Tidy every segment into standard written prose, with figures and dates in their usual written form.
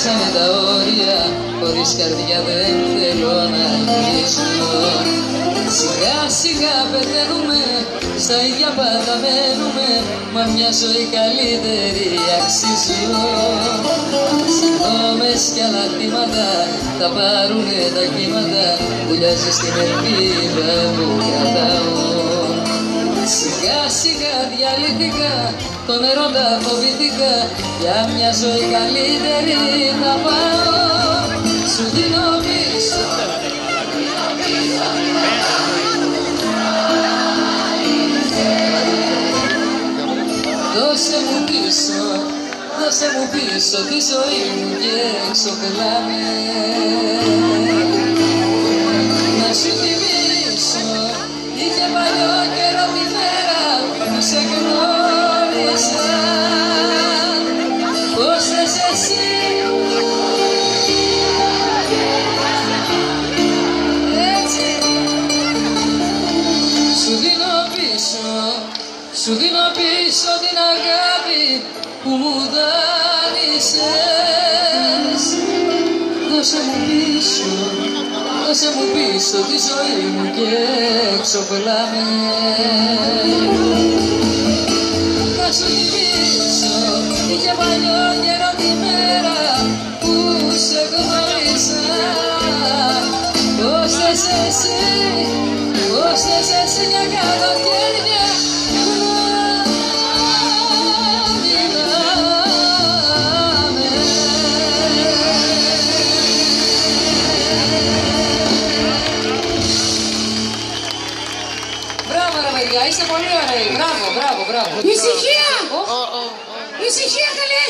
φτάσανε τα όρια, χωρίς καρδιά δεν θέλω να αρχίσω. Σιγά σιγά πεθαίνουμε, στα ίδια πάντα μένουμε, μα μια ζωή καλύτερη αξίζω. Συγγνώμες κι άλλα θύματα, θα πάρουνε τα κύματα, βουλιάζει στην ελπίδα που κρατάω. Σιγά σιγά διαλύθηκα, τον έρωτα φοβήθηκα, για μια ζωή καλύτερη θα πάω. Σου δίνω πίσω. Δώσε μου πίσω, δώσε μου πίσω τη ζωή μου και έξω πελάμε. Να σου θυμίσω, είχε παλιό καιρό τη μέρα που σε γνώρισα. Πώς θες εσύ, έτσι. Σου δίνω πίσω, σου δίνω πίσω την αγάπη που μου δάνεισες. Δώσε μου πίσω, δώσε μου πίσω τη ζωή μου και έξω πελάμε. Να σου θυμίσω, είχε παλιό καιρό τη μέρα που σε γνώρισα. Πώς θες εσύ, πώς θες εσύ για καλοκαίρια είστε πολύ ωραίοι. Μπράβο, μπράβο, μπράβο. Ησυχία! Ησυχία καλέ!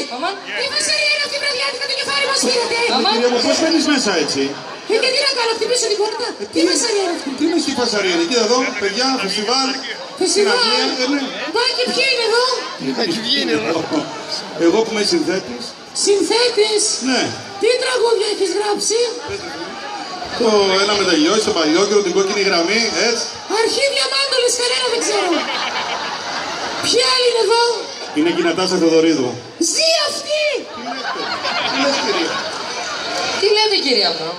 Τι φασαρία είναι αυτή η βραδιάτικα το κεφάλι μας πήρατε! Κυρία μου, πώς μπαίνεις μέσα έτσι? Και τι να κάνω, χτυπήσω την πόρτα. Τι φασαρία είναι αυτή? Τι είναι στη φασαρία, κοίτα εδώ, παιδιά, φεστιβάλ. Φεστιβάλ! Μα και ποιοι είναι εδώ? Ποιοι είναι εδώ? Εγώ που είμαι συνθέτης. Συνθέτης? Ναι. Τι τραγούδια έχεις γράψει? Το ένα μεταγιώσει, το παλιόκαιρο, την κόκκινη γραμμή, έτσι. Αρχίδια μάντολες, κανένα δεν ξέρω. Ποιοι άλλοι είναι εδώ? Είναι και η Νατάσα Θεοδωρίδου. Ζει αυτή! Τι λες, κυρία? Τι λέτε, κυρία μου?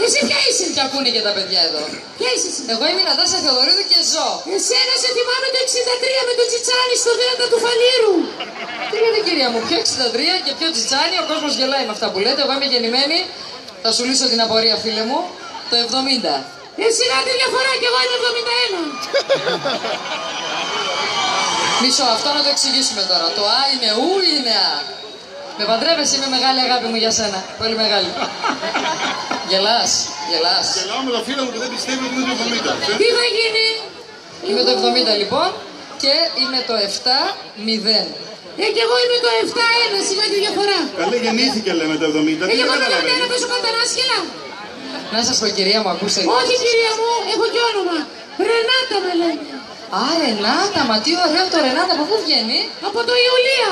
Εσύ ποια είσαι? Και ακούνε και τα παιδιά εδώ. Ποια είσαι εσύ? Εγώ είμαι η Νατάσα Θεοδωρίδου και ζω. Εσένα σε θυμάμαι το 63 με το τσιτσάνι στο δέλτα του Φαλήρου. Τι λέτε, κυρία μου, πιο 63 και πιο τσιτσάνι, ο κόσμος γελάει με αυτά που λέτε. Εγώ είμαι γεννημένη, θα σου λύσω την απορία, φίλε μου, το 70. Εσύ να τη διαφορά και εγώ είμαι 71. Μισό, αυτό να το εξηγήσουμε τώρα. Το Α είναι Ου ή είναι Α? Με παντρεύεσαι, είμαι μεγάλη αγάπη μου για σένα. Πολύ μεγάλη. Γελάς, γελάς. Γελάω με τα φίλα μου που δεν πιστεύει ότι είναι το 70. Τι θα γίνει? Είμαι το 70 λοιπόν και είμαι το 7-0. Και εγώ είμαι το 7-1, σημαίνει τη διαφορά. Καλέ, γεννήθηκε λέμε το 70. Και εγώ το 71 παίζω κατανάσχελα. Να σας πω, κυρία μου, ακούστε. Όχι, κυρία μου, έχω και όνομα. Ρενάτα με λένε. Α, Ρενάτα, μα τι ωραίο το Ρενάτα, από πού βγαίνει? Από το Ιουλία.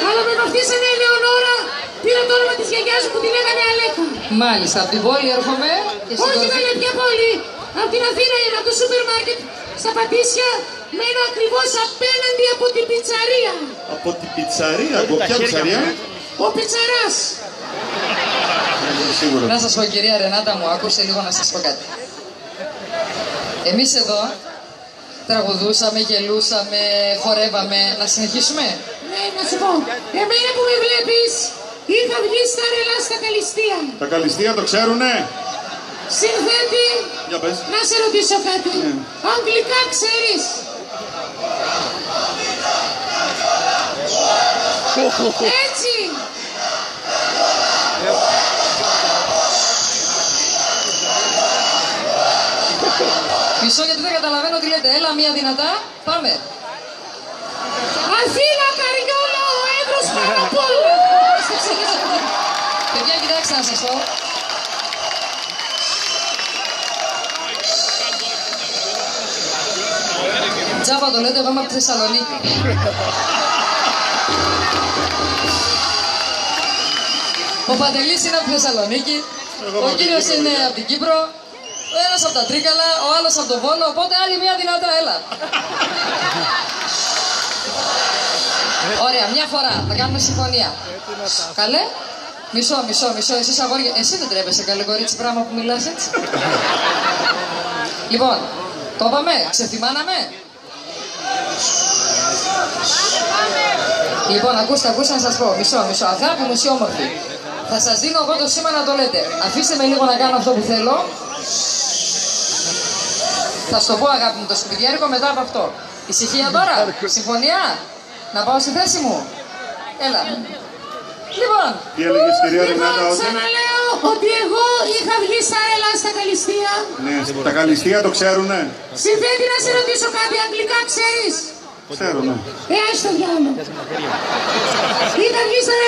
Αλλά με βαφτίσανε Ελεονόρα, πήρα το όνομα της γιαγιάς μου που τη λέγανε Αλέκα. Μάλιστα, από την πόλη έρχομαι. Όχι, καλέ, ποια πόλη? Από την Αθήνα είμαι, από το σούπερ μάρκετ. Στα Πατήσια μένω ακριβώς απέναντι από την πιτσαρία. Από την πιτσαρία, από ποια πιτσαρία? Ο πιτσαράς. Να σας πω, κυρία Ρενάτα μου, άκουσε λίγο να σας πω κάτι. Εμείς εδώ τραγουδούσαμε, γελούσαμε, χορεύαμε. Να συνεχίσουμε? Ναι, να σου πω. Εμένα που με βλέπεις, είχα βγει στα ρελά στα Καλυστία. Τα Καλυστία το ξέρουνε? Συνθέτη, Για πες. να σε ρωτήσω κάτι. Αγγλικά ξέρεις? Έτσι. Μισό, γιατί δεν καταλαβαίνω τι λέτε. Έλα, μία δυνατά. Πάμε. Αθήνα, Καριόλα, ο Εύρος Παραπόλου. Παιδιά, κοιτάξτε να σας πω. Τζάμπα το λέτε, εγώ είμαι από τη Θεσσαλονίκη. Ο Παντελής είναι από τη Θεσσαλονίκη, ο κύριος είναι από την Κύπρο, ο ένας από τα Τρίκαλα, ο άλλος από το Βόλο, οπότε άλλη μία δυνατά, έλα. Ωραία, μια φορά θα κάνουμε συμφωνία. Καλέ. Μισό. Εσείς αγόρια, εσύ δεν τρέπεσαι καλέ κορίτσι πράγμα που μιλάς έτσι. Λοιπόν, το είπαμε, ξεθυμάναμε. Λοιπόν, ακούστε να σας πω. Μισό. Αγάπη μου, εσύ όμορφη. Θα σας δίνω εγώ το σήμα να το λέτε. Αφήστε με λίγο να κάνω αυτό που θέλω. Θα σου το πω αγάπη μου, το σκουπιδιάρικο μετά από αυτό. Ησυχία τώρα, συμφωνία. Να πάω στη θέση μου. Έλα. Λοιπόν, Τι έλεγες κυρία Ρενάτα όταν? Ξαναλέω ότι εγώ είχα βγει στα Ρελά στα Καλυστία. Ναι, τα Καλυστία το ξέρουνε. Συμβαίνει να σε ρωτήσω κάτι, αγγλικά ξέρεις? Ξέρω, ναι. Ας το διάλογο. Είχα βγει στα Ρελά.